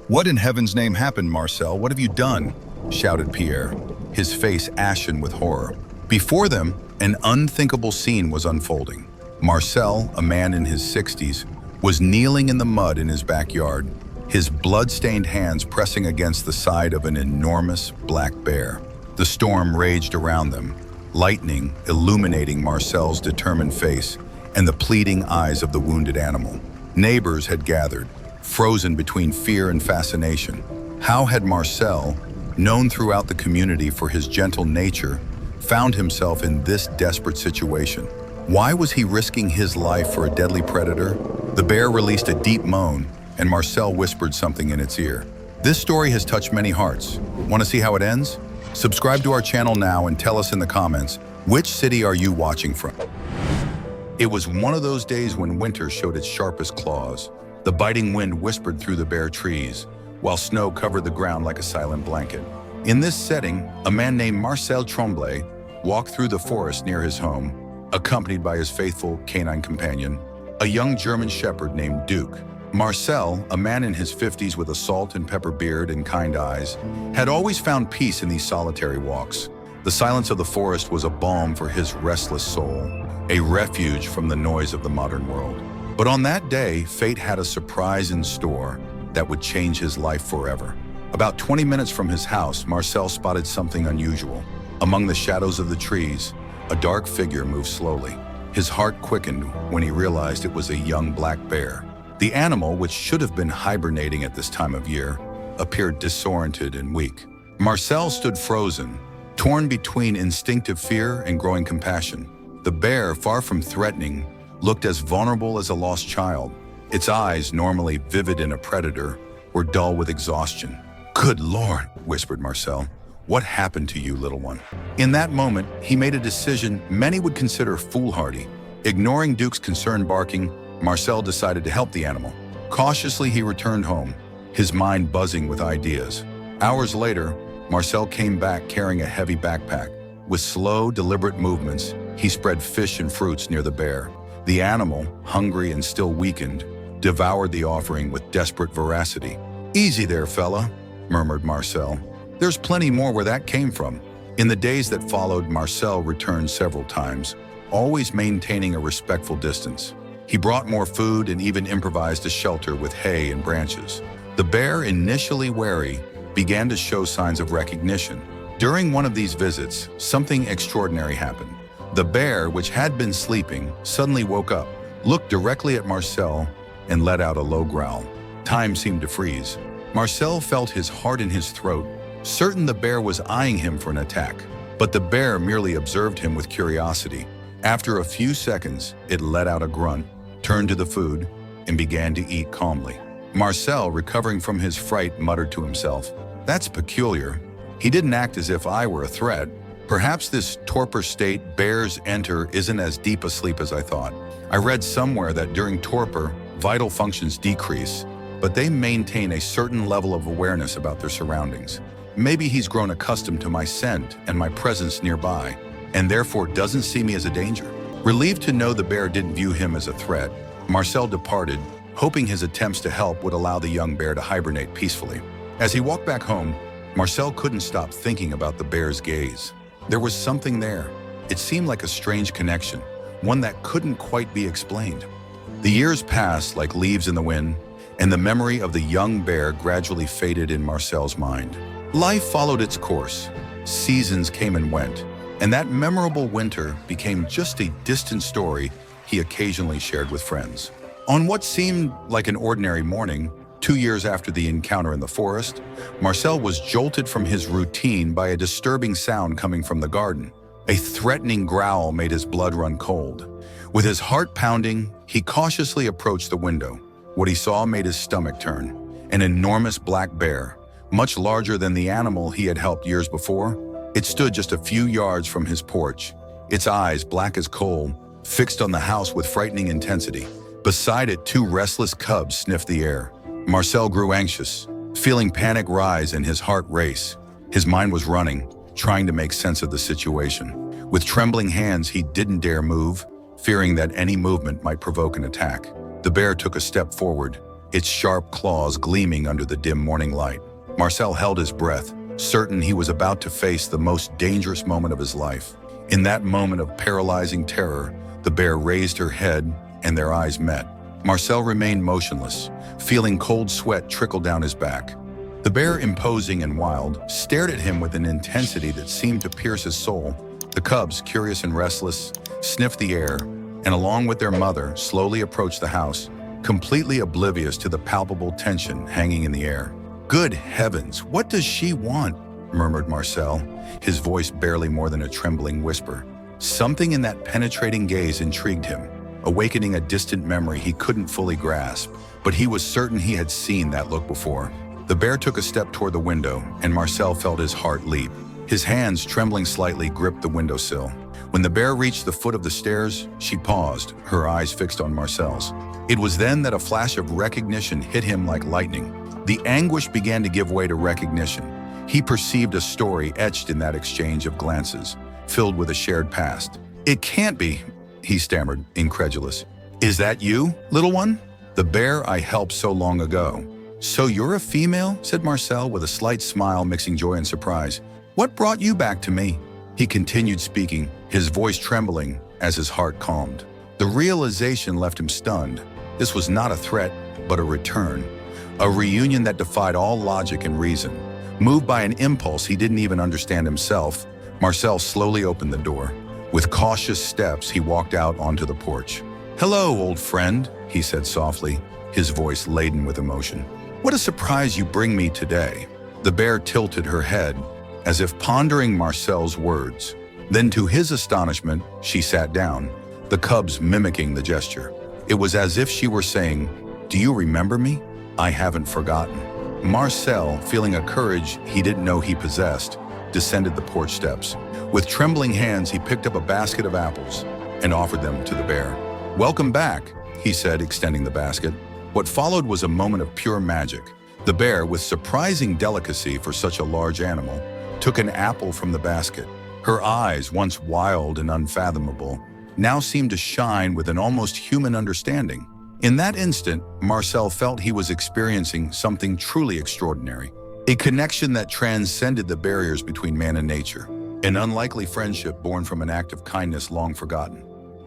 "What in heaven's name happened, Marcel? What have you done?" shouted Pierre, his face ashen with horror. Before them, an unthinkable scene was unfolding. Marcel, a man in his 60s, was kneeling in the mud in his backyard, his blood-stained hands pressing against the side of an enormous black bear. The storm raged around them, lightning illuminating Marcel's determined face and the pleading eyes of the wounded animal. Neighbors had gathered, frozen between fear and fascination. How had Marcel, known throughout the community for his gentle nature, found himself in this desperate situation? Why was he risking his life for a deadly predator? The bear released a deep moan, and Marcel whispered something in its ear. This story has touched many hearts. Want to see how it ends? Subscribe to our channel now and tell us in the comments, which city are you watching from? It was one of those days when winter showed its sharpest claws. The biting wind whispered through the bare trees, while snow covered the ground like a silent blanket. In this setting, a man named Marcel Tremblay walked through the forest near his home, accompanied by his faithful canine companion, a young German shepherd named Duke. Marcel, a man in his 50s with a salt and pepper beard and kind eyes, had always found peace in these solitary walks. The silence of the forest was a balm for his restless soul, a refuge from the noise of the modern world. But on that day, fate had a surprise in store that would change his life forever. About 20 minutes from his house, Marcel spotted something unusual. Among the shadows of the trees, a dark figure moved slowly. His heart quickened when he realized it was a young black bear. The animal, which should have been hibernating at this time of year, appeared disoriented and weak. Marcel stood frozen, torn between instinctive fear and growing compassion. The bear, far from threatening, looked as vulnerable as a lost child. Its eyes, normally vivid in a predator, were dull with exhaustion. "Good Lord," whispered Marcel. "What happened to you, little one?" In that moment, he made a decision many would consider foolhardy. Ignoring Duke's concerned barking, Marcel decided to help the animal. Cautiously, he returned home, his mind buzzing with ideas. Hours later, Marcel came back carrying a heavy backpack. With slow, deliberate movements, he spread fish and fruits near the bear. The animal, hungry and still weakened, devoured the offering with desperate voracity. "Easy there, fella," murmured Marcel. "There's plenty more where that came from." In the days that followed, Marcel returned several times, always maintaining a respectful distance. He brought more food and even improvised a shelter with hay and branches. The bear, initially wary, began to show signs of recognition. During one of these visits, something extraordinary happened. The bear, which had been sleeping, suddenly woke up, looked directly at Marcel, and let out a low growl. Time seemed to freeze. Marcel felt his heart in his throat, certain the bear was eyeing him for an attack. But the bear merely observed him with curiosity. After a few seconds, it let out a grunt, turned to the food, and began to eat calmly. Marcel, recovering from his fright, muttered to himself, "That's peculiar. He didn't act as if I were a threat. Perhaps this torpor state bears enter isn't as deep a sleep as I thought. I read somewhere that during torpor, vital functions decrease, but they maintain a certain level of awareness about their surroundings. Maybe he's grown accustomed to my scent and my presence nearby, and therefore doesn't see me as a danger." Relieved to know the bear didn't view him as a threat, Marcel departed, hoping his attempts to help would allow the young bear to hibernate peacefully. As he walked back home, Marcel couldn't stop thinking about the bear's gaze. There was something there. It seemed like a strange connection, one that couldn't quite be explained. The years passed like leaves in the wind, and the memory of the young bear gradually faded in Marcel's mind. Life followed its course. Seasons came and went, and that memorable winter became just a distant story he occasionally shared with friends. On what seemed like an ordinary morning, 2 years after the encounter in the forest, Marcel was jolted from his routine by a disturbing sound coming from the garden. A threatening growl made his blood run cold. With his heart pounding, he cautiously approached the window. What he saw made his stomach turn. An enormous black bear, much larger than the animal he had helped years before. It stood just a few yards from his porch, its eyes, black as coal, fixed on the house with frightening intensity. Beside it, 2 restless cubs sniffed the air. Marcel grew anxious, feeling panic rise and his heart race. His mind was running, trying to make sense of the situation. With trembling hands, he didn't dare move, fearing that any movement might provoke an attack. The bear took a step forward, its sharp claws gleaming under the dim morning light. Marcel held his breath, certain he was about to face the most dangerous moment of his life. In that moment of paralyzing terror, the bear raised her head and their eyes met. Marcel remained motionless, feeling cold sweat trickle down his back. The bear, imposing and wild, stared at him with an intensity that seemed to pierce his soul. The cubs, curious and restless, sniffed the air, and along with their mother, slowly approached the house, completely oblivious to the palpable tension hanging in the air. "Good heavens, what does she want?" murmured Marcel, his voice barely more than a trembling whisper. Something in that penetrating gaze intrigued him, awakening a distant memory he couldn't fully grasp, but he was certain he had seen that look before. The bear took a step toward the window, and Marcel felt his heart leap. His hands, trembling slightly, gripped the windowsill. When the bear reached the foot of the stairs, she paused, her eyes fixed on Marcel's. It was then that a flash of recognition hit him like lightning. The anguish began to give way to recognition. He perceived a story etched in that exchange of glances, filled with a shared past. "It can't be," he stammered, incredulous. "Is that you, little one? The bear I helped so long ago." "So you're a female?" said Marcel with a slight smile mixing joy and surprise. "What brought you back to me?" He continued speaking, his voice trembling as his heart calmed. The realization left him stunned. This was not a threat, but a return. A reunion that defied all logic and reason. Moved by an impulse he didn't even understand himself, Marcel slowly opened the door. With cautious steps, he walked out onto the porch. "Hello, old friend," he said softly, his voice laden with emotion. "What a surprise you bring me today." The bear tilted her head, as if pondering Marcel's words. Then, to his astonishment, she sat down, the cubs mimicking the gesture. It was as if she were saying, "Do you remember me? I haven't forgotten." Marcel, feeling a courage he didn't know he possessed, descended the porch steps. With trembling hands, he picked up a basket of apples and offered them to the bear. "Welcome back," he said, extending the basket. What followed was a moment of pure magic. The bear, with surprising delicacy for such a large animal, took an apple from the basket. Her eyes, once wild and unfathomable, now seemed to shine with an almost human understanding. In that instant, Marcel felt he was experiencing something truly extraordinary. A connection that transcended the barriers between man and nature. An unlikely friendship born from an act of kindness long forgotten.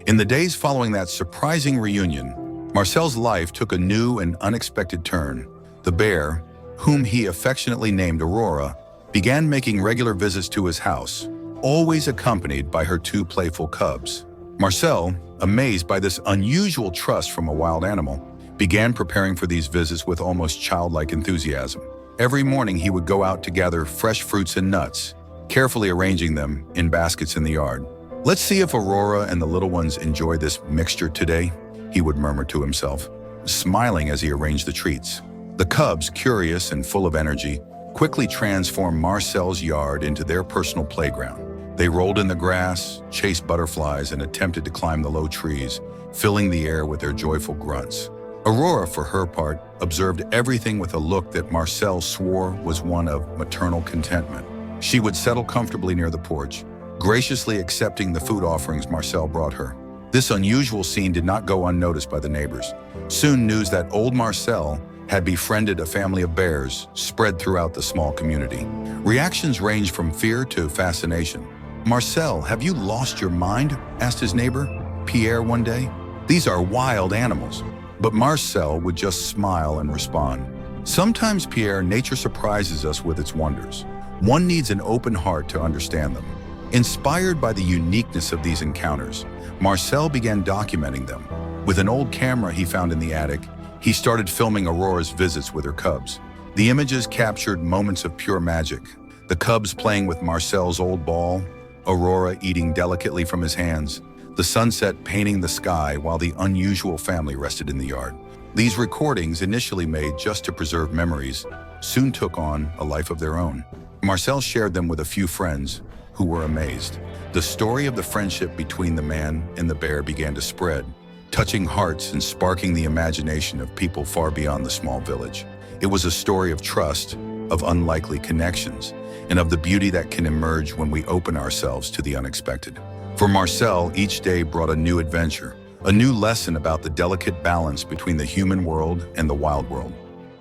In the days following that surprising reunion, Marcel's life took a new and unexpected turn. The bear, whom he affectionately named Aurora, began making regular visits to his house, always accompanied by her two playful cubs. Marcel, amazed by this unusual trust from a wild animal, began preparing for these visits with almost childlike enthusiasm. Every morning he would go out to gather fresh fruits and nuts, carefully arranging them in baskets in the yard. "Let's see if Aurora and the little ones enjoy this mixture today," he would murmur to himself, smiling as he arranged the treats. The cubs, curious and full of energy, quickly transformed Marcel's yard into their personal playground. They rolled in the grass, chased butterflies, and attempted to climb the low trees, filling the air with their joyful grunts. Aurora, for her part, observed everything with a look that Marcel swore was one of maternal contentment. She would settle comfortably near the porch, graciously accepting the food offerings Marcel brought her. This unusual scene did not go unnoticed by the neighbors. Soon news that old Marcel had befriended a family of bears spread throughout the small community. Reactions ranged from fear to fascination. "Marcel, have you lost your mind?" asked his neighbor, Pierre, one day. "These are wild animals." But Marcel would just smile and respond, "Sometimes, Pierre, nature surprises us with its wonders. One needs an open heart to understand them." Inspired by the uniqueness of these encounters, Marcel began documenting them. With an old camera he found in the attic, he started filming Aurora's visits with her cubs. The images captured moments of pure magic. The cubs playing with Marcel's old ball, Aurora eating delicately from his hands, the sunset painting the sky while the unusual family rested in the yard. These recordings, initially made just to preserve memories, soon took on a life of their own. Marcel shared them with a few friends who were amazed. The story of the friendship between the man and the bear began to spread, touching hearts and sparking the imagination of people far beyond the small village. It was a story of trust, of unlikely connections, and of the beauty that can emerge when we open ourselves to the unexpected. For Marcel, each day brought a new adventure, a new lesson about the delicate balance between the human world and the wild world.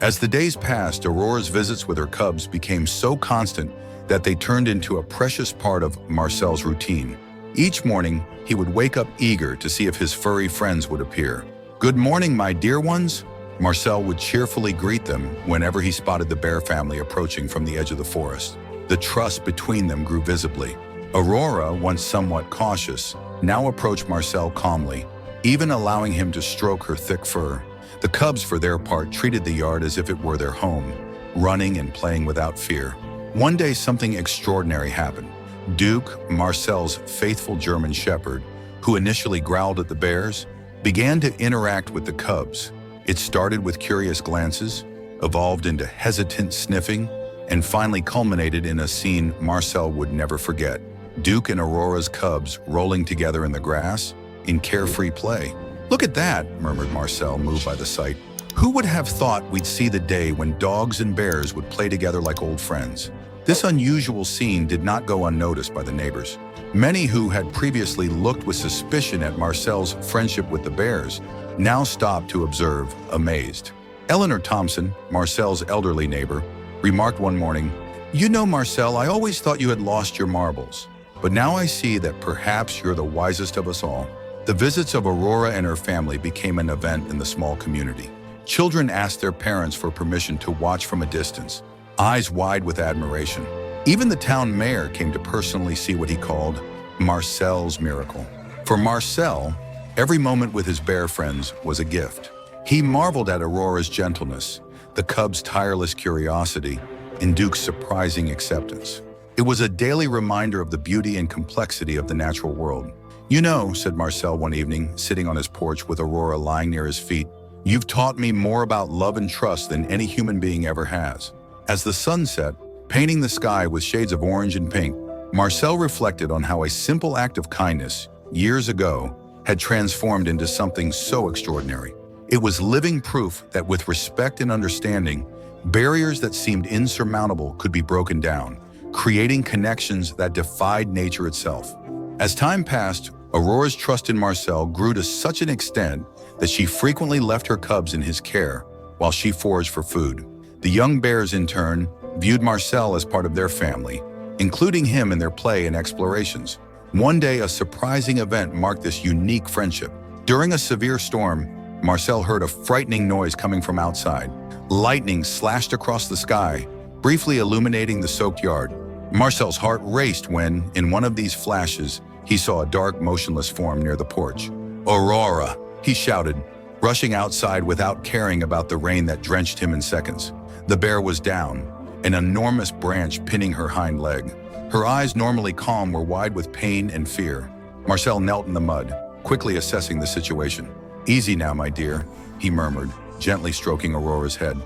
As the days passed, Aurora's visits with her cubs became so constant that they turned into a precious part of Marcel's routine. Each morning, he would wake up eager to see if his furry friends would appear. "Good morning, my dear ones," Marcel would cheerfully greet them whenever he spotted the bear family approaching from the edge of the forest. The trust between them grew visibly. Aurora, once somewhat cautious, now approached Marcel calmly, even allowing him to stroke her thick fur. The cubs, for their part, treated the yard as if it were their home, running and playing without fear. One day, something extraordinary happened. Duke, Marcel's faithful German shepherd, who initially growled at the bears, began to interact with the cubs. It started with curious glances, evolved into hesitant sniffing, and finally culminated in a scene Marcel would never forget. Duke and Aurora's cubs rolling together in the grass in carefree play. "Look at that," murmured Marcel, moved by the sight. "Who would have thought we'd see the day when dogs and bears would play together like old friends?" This unusual scene did not go unnoticed by the neighbors. Many who had previously looked with suspicion at Marcel's friendship with the bears now stopped to observe, amazed. Eleanor Thompson, Marcel's elderly neighbor, remarked one morning, "You know, Marcel, I always thought you had lost your marbles, but now I see that perhaps you're the wisest of us all." The visits of Aurora and her family became an event in the small community. Children asked their parents for permission to watch from a distance, eyes wide with admiration. Even the town mayor came to personally see what he called Marcel's miracle. For Marcel, every moment with his bear friends was a gift. He marveled at Aurora's gentleness, the cubs' tireless curiosity, and Duke's surprising acceptance. It was a daily reminder of the beauty and complexity of the natural world. "You know," said Marcel one evening, sitting on his porch with Aurora lying near his feet, "you've taught me more about love and trust than any human being ever has." As the sun set, painting the sky with shades of orange and pink, Marcel reflected on how a simple act of kindness, years ago, had transformed into something so extraordinary. It was living proof that with respect and understanding, barriers that seemed insurmountable could be broken down, creating connections that defied nature itself. As time passed, Aurora's trust in Marcel grew to such an extent that she frequently left her cubs in his care while she foraged for food. The young bears, in turn, viewed Marcel as part of their family, including him in their play and explorations. One day, a surprising event marked this unique friendship. During a severe storm, Marcel heard a frightening noise coming from outside. Lightning slashed across the sky, briefly illuminating the soaked yard. Marcel's heart raced when, in one of these flashes, he saw a dark, motionless form near the porch. "Aurora!" he shouted, rushing outside without caring about the rain that drenched him in seconds. The bear was down, an enormous branch pinning her hind leg. Her eyes, normally calm, were wide with pain and fear. Marcel knelt in the mud, quickly assessing the situation. "Easy now, my dear," he murmured, gently stroking Aurora's head.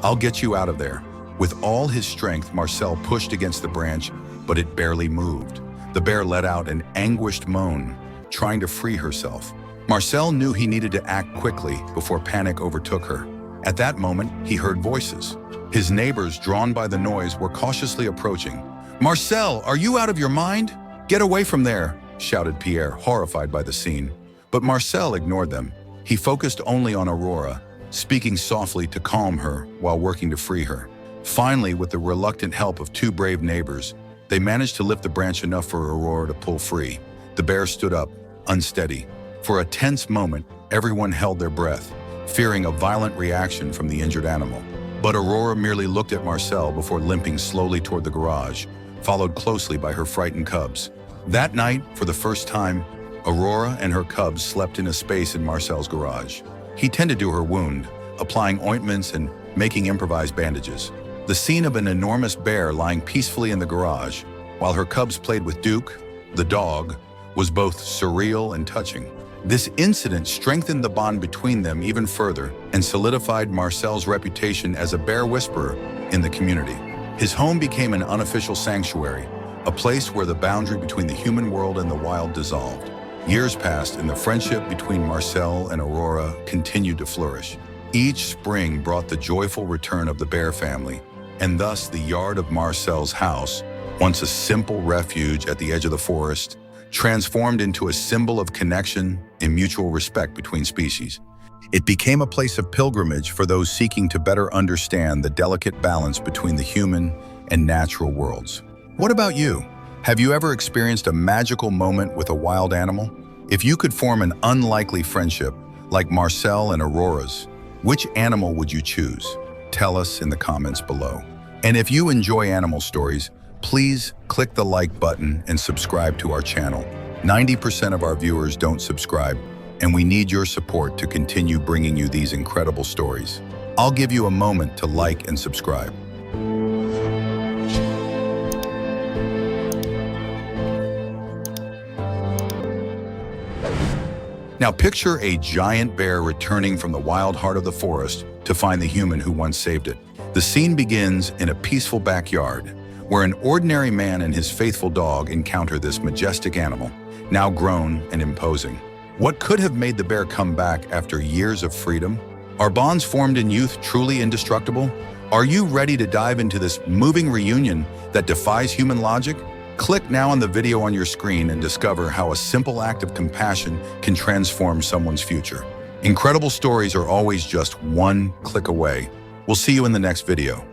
"I'll get you out of there." With all his strength, Marcel pushed against the branch, but it barely moved. The bear let out an anguished moan, trying to free herself. Marcel knew he needed to act quickly before panic overtook her. At that moment, he heard voices. His neighbors, drawn by the noise, were cautiously approaching. "Marcel, are you out of your mind? Get away from there," shouted Pierre, horrified by the scene. But Marcel ignored them. He focused only on Aurora, speaking softly to calm her while working to free her. Finally, with the reluctant help of two brave neighbors, they managed to lift the branch enough for Aurora to pull free. The bear stood up, unsteady. For a tense moment, everyone held their breath, fearing a violent reaction from the injured animal. But Aurora merely looked at Marcel before limping slowly toward the garage, followed closely by her frightened cubs. That night, for the first time, Aurora and her cubs slept in a space in Marcel's garage. He tended to her wound, applying ointments and making improvised bandages. The scene of an enormous bear lying peacefully in the garage, while her cubs played with Duke, the dog, was both surreal and touching. This incident strengthened the bond between them even further and solidified Marcel's reputation as a bear whisperer in the community. His home became an unofficial sanctuary, a place where the boundary between the human world and the wild dissolved. Years passed and the friendship between Marcel and Aurora continued to flourish. Each spring brought the joyful return of the bear family, and thus the yard of Marcel's house, once a simple refuge at the edge of the forest, transformed into a symbol of connection and mutual respect between species. It became a place of pilgrimage for those seeking to better understand the delicate balance between the human and natural worlds. What about you? Have you ever experienced a magical moment with a wild animal? If you could form an unlikely friendship, like Marcel and Aurora's, which animal would you choose? Tell us in the comments below. And if you enjoy animal stories, please click the like button and subscribe to our channel. 90% of our viewers don't subscribe, and we need your support to continue bringing you these incredible stories. I'll give you a moment to like and subscribe. Now picture a giant bear returning from the wild heart of the forest to find the human who once saved it. The scene begins in a peaceful backyard, where an ordinary man and his faithful dog encounter this majestic animal, now grown and imposing. What could have made the bear come back after years of freedom? Are bonds formed in youth truly indestructible? Are you ready to dive into this moving reunion that defies human logic? Click now on the video on your screen and discover how a simple act of compassion can transform someone's future. Incredible stories are always just one click away. We'll see you in the next video.